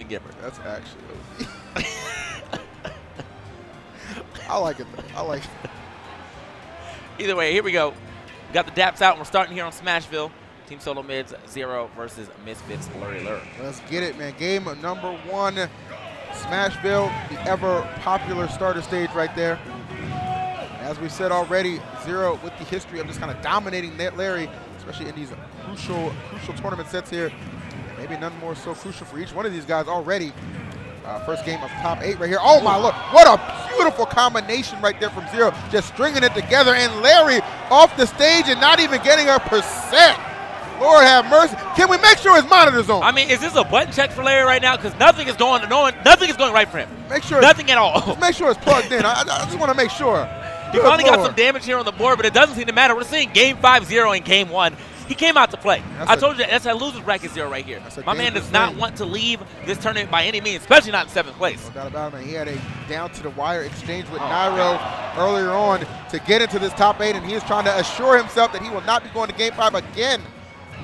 opening gamer. That's actually. I like it, though. I like it. Either way, here we go. We got the daps out, and we're starting here on Smashville. Team Solo Mids, ZeRo versus Misfits, Lurr. Let's get it, man. Game number 1, Smashville, the ever-popular starter stage right there. As we said already, ZeRo with the history of just kind of dominating Larry, especially in these crucial tournament sets here. Maybe none more so crucial for each one of these guys already. First game of top 8 right here. Oh my, look, what a beautiful combination right there from ZeRo. Just stringing it together, and Larry off the stage and not even getting a percent. Lord have mercy. Can we make sure his monitor's on? I mean, is this a button check for Larry right now? Because nothing is going right for him. Make sure nothing at all. Just make sure it's plugged in. I just want to make sure. He finally got some damage here on the board, but it doesn't seem to matter. We're seeing game 5-0 in game 1. He came out to play. I told you that's a loser's bracket 0 right here. My man does not want to leave this tournament by any means, especially not in 7th place. No doubt about it, man. He had a down-to-the-wire exchange with Nairo earlier on to get into this top 8, and he is trying to assure himself that he will not be going to game 5 again.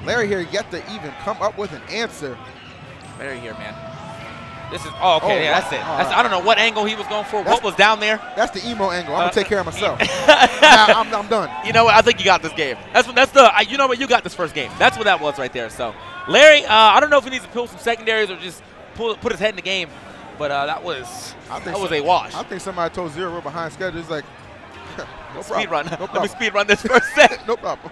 Larry here yet to even come up with an answer. Larry here, man. This is, that's it. I don't know what angle he was going for, what was down there. That's the emo angle. I'm going to take care of myself. I'm done. You know what? I think you got this game. You know what? You got this first game. That's what that was right there. So, Larry, I don't know if he needs to pull some secondaries or just put his head in the game, but that was a wash. I think somebody told ZeRo we're behind schedule. He's like, no speed problem. run. Let me speed run this first set. No problem.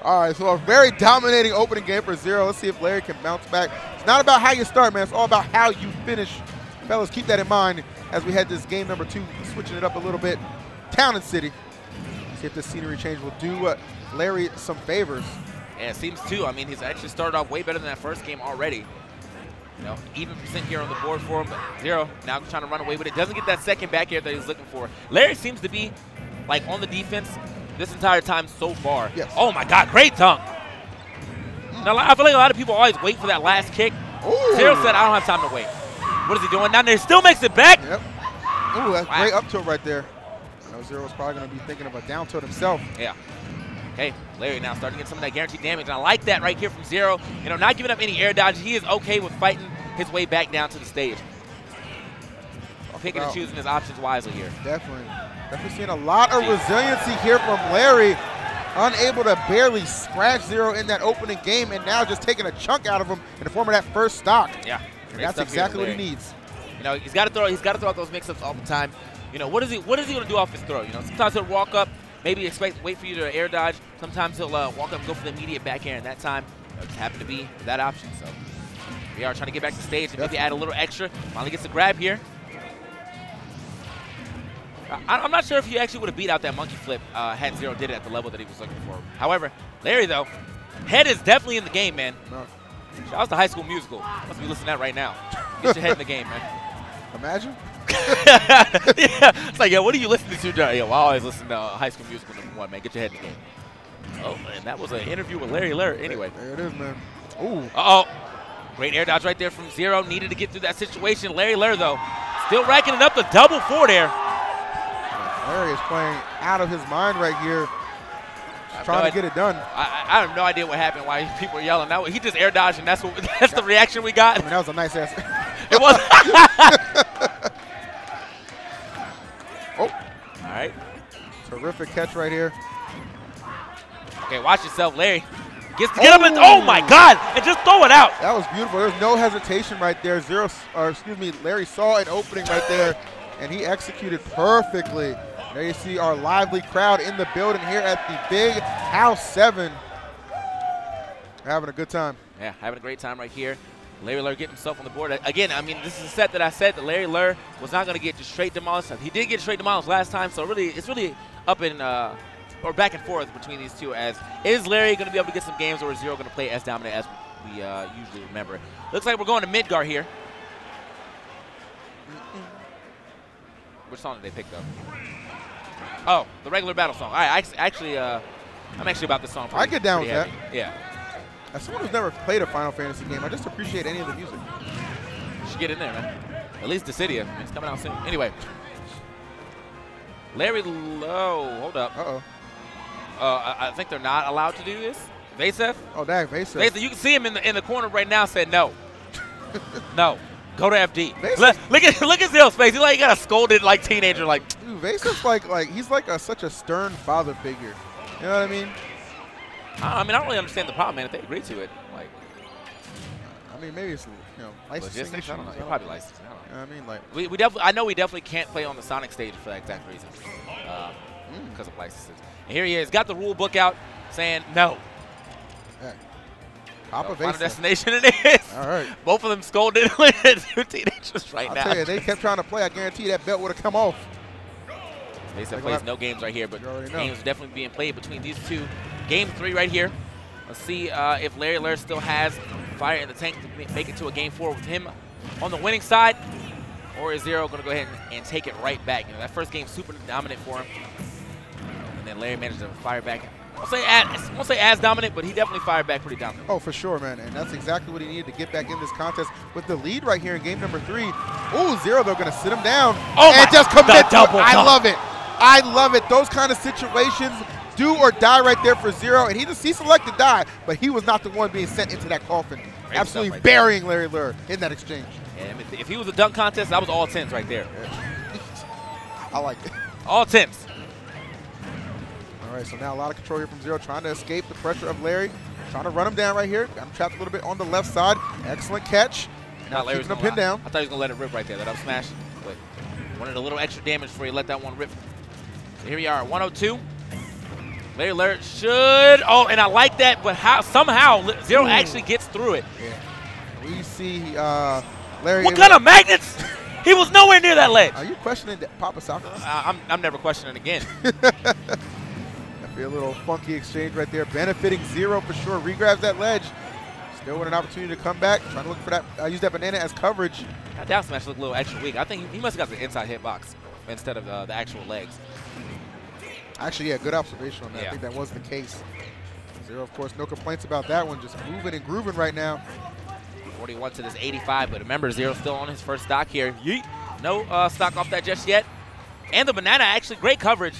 All right, so a very dominating opening game for ZeRo. Let's see if Larry can bounce back. It's not about how you start, man. It's all about how you finish. Fellas, keep that in mind as we head this game number 2, switching it up a little bit. Town and City. See if this scenery change will do Larry some favors. Yeah, it seems to. I mean, he's actually started off way better than that first game already. You know, even percent here on the board for him, but ZeRo now trying to run away with it. Doesn't get that second back air that he's looking for. Larry seems to be, like, on the defense this entire time so far. Yes. Oh, my God, great dunk. Now, I feel like a lot of people always wait for that last kick. ZeRo said, I don't have time to wait. What is he doing down there? Still makes it back. Yep. Ooh, that's great up tilt right there. I know ZeRo's probably going to be thinking of a down tilt himself. Yeah. Okay, Larry now starting to get some of that guaranteed damage. And I like that right here from ZeRo. You know, not giving up any air dodge. He is okay with fighting his way back down to the stage. Picking and choosing his options wisely here. Definitely. Definitely seeing a lot of resiliency here from Larry. Unable to barely scratch ZeRo in that opening game, and now just taking a chunk out of him in the form of that first stock. Yeah. And that's exactly what he needs. You know, he's got to throw out those mix-ups all the time. You know, what is he going to do off his throw? You know, sometimes he'll walk up, maybe wait for you to air dodge. Sometimes he'll walk up and go for the immediate back air, and that time it just happened to be that option. So we are trying to get back to stage and maybe add a little extra. Finally gets a grab here. I'm not sure if he actually would have beat out that monkey flip had ZeRo did it at the level that he was looking for. However, Larry, though, head is definitely in the game, man. No. Shout out to High School Musical. Must be listening to that right now. Get your head in the game, man. Imagine. Yeah. It's like, yo, what are you listening to? Yo, I always listen to High School Musical #1, man. Get your head in the game. Oh, man, that was an interview with Larry Lurr. Anyway. There it is, man. Ooh. Uh-oh. Great air dodge right there from ZeRo. Needed to get through that situation. Larry Lurr, though, still racking it up the double 4 there. Larry is playing out of his mind right here, trying to get it done. I have no idea what happened, why people are yelling. Now he just air dodged, and that's the reaction we got. I mean, that was a nice ass. It was. Oh. All right. Terrific catch right here. Okay, watch yourself, Larry. Gets to get up and, oh my God, and just throw it out. That was beautiful. There's no hesitation right there. Larry saw an opening right there, and he executed perfectly. There you see our lively crowd in the building here at the Big House 7. Having a good time. Yeah, having a great time right here. Larry Lurr getting himself on the board. Again, I mean, this is a set that I said that Larry Lurr was not going to get just straight demolished. He did get straight demolished last time, so really, it's really up in or back and forth between these two. As is Larry going to be able to get some games, or is ZeRo going to play as dominant as we usually remember? Looks like we're going to Midgar here. Which song did they pick, though? Oh, the regular battle song. I'm actually about this song. I get down with that. Yeah. As someone who's never played a Final Fantasy game, I just appreciate any of the music. You should get in there, man. At least Dissidia. It's coming out soon. Anyway. Larry Lowe. Hold up. Uh-oh. I think they're not allowed to do this. VSF? Oh, dang, VSF. You can see him in the corner right now said no. No. Go to FD. Look at Zero's face. He's like, he got a scolded like teenager. Like, dude, Vasic's like he's like such a stern father figure. You know what I mean? I mean, I don't really understand the problem, man. If they agree to it, like, I mean, maybe it's licensing issues. I don't know. You're probably licensing. I don't know. You know what I mean, like we definitely. I know we definitely can't play on the Sonic stage for that exact reason, because of licenses. And here he is, got the rule book out, saying no. Yeah. Papa Final Vasa. destination it is. All right. Both of them scolded two teenagers right now. I'll tell you, they kept trying to play. I guarantee that belt would have come off. Mason plays no games right here, but games are definitely being played between these two. Game 3 right here. Let's see if Larry Lurr still has fire in the tank to make it to a Game 4 with him on the winning side, or is ZeRo going to go ahead and take it right back? You know, that first game super dominant for him, and then Larry managed to fire back. I won't say as dominant, but he definitely fired back pretty dominant. Oh, for sure, man, and that's exactly what he needed to get back in this contest with the lead right here in game number 3. Ooh, ZeRo, they're going to sit him down and just commit to it. I love it. I love it. Those kind of situations, do or die right there for ZeRo, and he selected die, but he was not the one being sent into that coffin. Great absolutely right burying Larry Lurr in that exchange. Yeah, if he was a dunk contest, that was all 10s right there. I like it. All 10s. All right, so now a lot of control here from ZeRo, trying to escape the pressure of Larry, trying to run him down right here. Got him trapped a little bit on the left side. Excellent catch. Now Larry's keeping him pinned down. I thought he was going to let it rip right there, that up smash, but wanted a little extra damage before he let that one rip. So here we are, 102. Larry Lurr should, and I like that, but somehow ZeRo actually gets through it. Yeah. We see Larry. What kind of magnets? He was nowhere near that ledge. Are you questioning Papa Soccer? I'm never questioning again. A little funky exchange right there, benefiting ZeRo for sure. Regrabs that ledge. Still with an opportunity to come back. Trying to look for that, use that banana as coverage. That down smash looked a little extra weak. I think he must have got the inside hitbox instead of the actual legs. Actually, yeah, good observation on that. Yeah. I think that was the case. ZeRo, of course, no complaints about that one. Just moving and grooving right now. 41 to this 85, but remember, ZeRo still on his first stock here. Yeet. No stock off that just yet. And the banana, actually great coverage.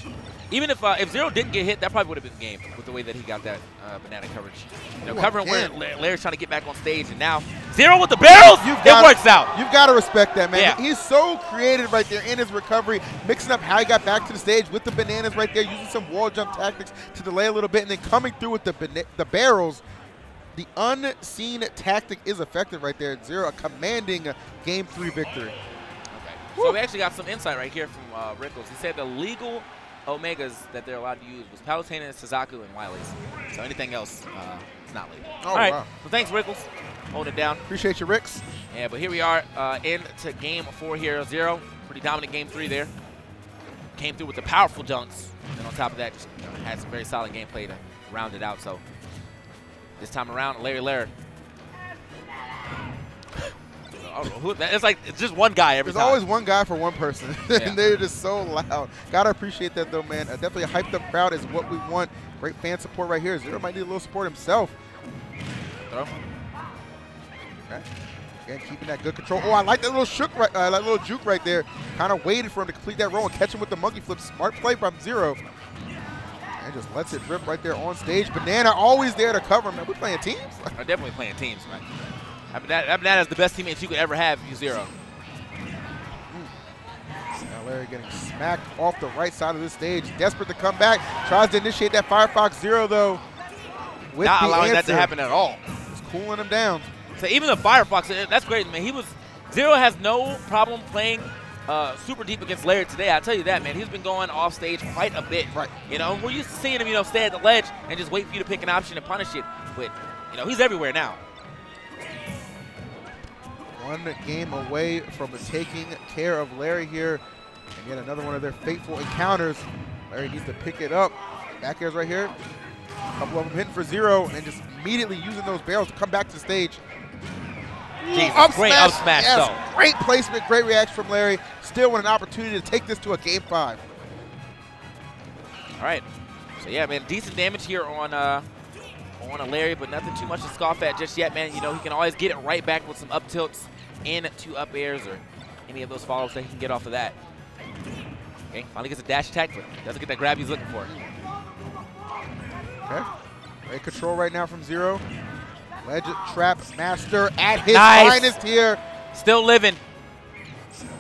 Even if ZeRo didn't get hit, that probably would have been the game with the way that he got that banana coverage. You know, covering where Larry's trying to get back on stage, and now ZeRo with the barrels, it works out. You've got to respect that, man. Yeah. He's so creative right there in his recovery, mixing up how he got back to the stage with the bananas right there, using some wall jump tactics to delay a little bit, and then coming through with the barrels. The unseen tactic is effective right there. ZeRo, a commanding Game 3 victory. Okay. So we actually got some insight right here from Rickles. He said the legal Omegas that they're allowed to use was Palutena, Suzaku, and Wily's. So anything else is not legal. Oh, all right. Wow. So thanks, Rickles. Hold it down. Appreciate you, Ricks. Yeah, but here we are into Game 4 here. ZeRo, pretty dominant Game 3 there. Came through with the powerful dunks. And then on top of that, just had some very solid gameplay to round it out. So this time around, Larry Lurr. It's like it's just one guy every time. There's always one guy for one person, Yeah. and they're just so loud. Gotta appreciate that though, man. Definitely a hyped up crowd is what we want. Great fan support right here. ZeRo might need a little support himself. Throw. Okay. Again, keeping that good control. Oh, I like that little that little juke right there. Kind of waited for him to complete that roll and catch him with the monkey flip. Smart play from ZeRo. And just lets it rip right there on stage. Banana always there to cover him. Man, we're playing teams. We're definitely playing teams, man. That banana is the best teammates you could ever have if you ZeRo. Now Larry getting smacked off the right side of the stage. Desperate to come back. Tries to initiate that Firefox ZeRo though. With Not the allowing answer. that to happen at all. Just cooling him down. So even the Firefox, that's great, man. ZeRo has no problem playing super deep against Larry today. I tell you that, man. He's been going off stage quite a bit. Right. You know, we're used to seeing him, stay at the ledge and just wait for you to pick an option and punish it. But he's everywhere now. One game away from taking care of Larry here. And yet another one of their fateful encounters. Larry needs to pick it up. Back airs right here. A couple of them hitting for ZeRo and just immediately using those barrels to come back to the stage. Jesus, Up great smash. up smash, Yes, though. great placement, great reaction from Larry. Still with an opportunity to take this to a Game 5. All right. So, yeah, man, decent damage here on a Larry, but nothing too much to scoff at just yet, man. He can always get it right back with some up tilts and 2 up airs or any of those follows that he can get off of that. Okay, finally gets a dash attack, but doesn't get that grab he's looking for. Okay. Great control right now from ZeRo. Ledge trap master at his Nice. finest here. Still living.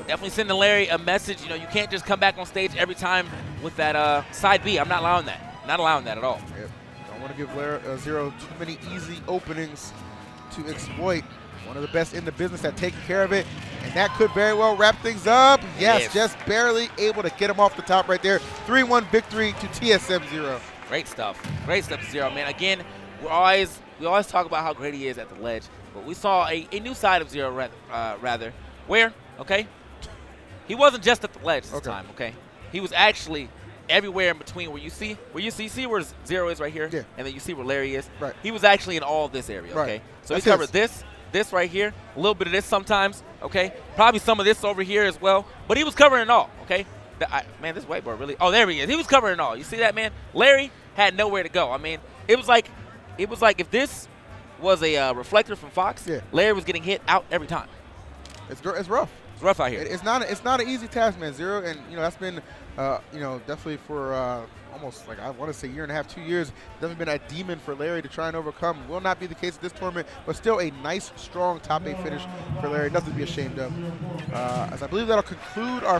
Definitely sending Larry a message. You know, you can't just come back on stage every time with that side B. I'm not allowing that. Not allowing that at all. Yep. Don't want to give ZeRo too many easy openings to exploit. One of the best in the business at taking care of it. And that could very well wrap things up. Yes, just barely able to get him off the top right there. 3-1 victory to TSM ZeRo. Great stuff. Great stuff, ZeRo, man. Again, we always talk about how great he is at the ledge. But we saw a new side of ZeRo, rather, where, okay, he wasn't just at the ledge this time, okay? He was actually everywhere in between where you see where ZeRo is right here, and then you see where Larry is. Right. He was actually in all of this area, okay? So he covered this right here, a little bit of this sometimes, okay? Probably some of this over here as well, but he was covering it all, okay? Man, this whiteboard really, oh, there he is. He was covering it all. You see that, man? Larry had nowhere to go. I mean, it was like if this was a reflector from Fox, Larry was getting hit out every time. It's rough. It's rough out here. It's not an easy task, man. ZeRo, and you know that's been definitely for almost like I want to say year and a half, 2 years. Definitely been a demon for Larry to try and overcome. Will not be the case at this tournament, but still a nice, strong top 8 finish for Larry. Nothing to be ashamed of. As I believe that'll conclude our